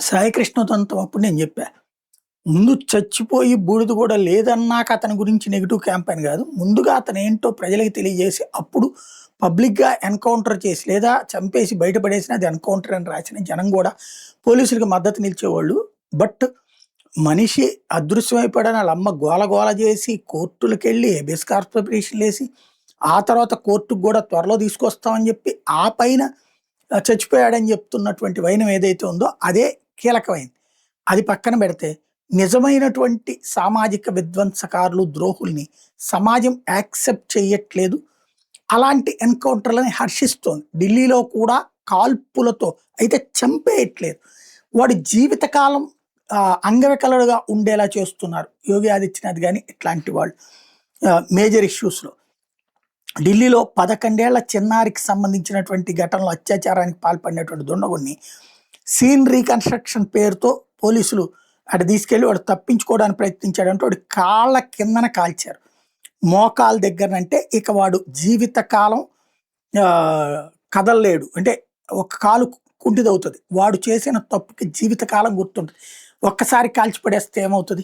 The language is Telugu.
సాయికృష్ణ తంతం అప్పుడు నేను చెప్పా. ముందు చచ్చిపోయి బూడిద కూడా లేదన్నాక అతని గురించి నెగెటివ్ క్యాంపెయిన్ కాదు. ముందుగా అతనేంటో ప్రజలకి తెలియజేసి, అప్పుడు పబ్లిక్‌గా ఎన్‌కౌంటర్ చేసి లేదా చంపేసి బయట పడేసినా అది ఎన్‌కౌంటర్ అని రాసిన జనం గూడా పోలీసులకి మద్దతు నిలిచేవాళ్ళు. బట్ మనిషి అదృశ్యమైపోయాడని ఆళ్ళమ్మ గోల గోల చేసి, కోర్టులకెళ్ళి హేబియస్ కార్పస్ పిటిషన్‌లేసి, ఆ తర్వాత కోర్టుకి గూడా త్వరలో తీసుకొస్తామని చెప్పి, ఆ పైన చచ్చిపోయాడని చెప్తున్నటువంటి వైనం ఏదైతే ఉందో అదే కీలకమైంది. అది పక్కన పెడితే నిజమైనటువంటి సామాజిక విధ్వంసకారులు, ద్రోహుల్ని సమాజం యాక్సెప్ట్ చెయ్యట్లేదు. అలాంటి ఎన్‌కౌంటర్‌లని హర్షిస్తోంది. ఢిల్లీలో కూడా కాల్పులతో అయితే చంపేయట్లేదు. వాడి జీవితకాలం అంగవికలుడుగా ఉండేలా చేస్తున్నారు. యోగి ఆదిత్యనాథ్ గాని ఇట్లాంటి వాళ్ళు మేజర్ ఇష్యూస్‌లో. ఢిల్లీలో 11 ఏళ్ల చిన్నారికి సంబంధించినటువంటి ఘటనలో అత్యాచారానికి పాల్పడినటువంటి దుండగుడిని సీన్ రీకన్‌స్ట్రక్షన్ పేరుతో పోలీసులు అటు తీసుకెళ్ళి వాడు తప్పించుకోవడానికి ప్రయత్నించాడంటే వాడి కాళ్ళ కిందన కాల్చారు. మోకాల దగ్గరనంటే ఇక వాడు జీవితకాలం కదలలేడు. అంటే ఒక కాలు కుంటిదవుతది. వాడు చేసిన తప్పుకి జీవితకాలం గుర్తుంటది. ఒక్కసారి కాల్చి పడేస్తే ఏమవుతది?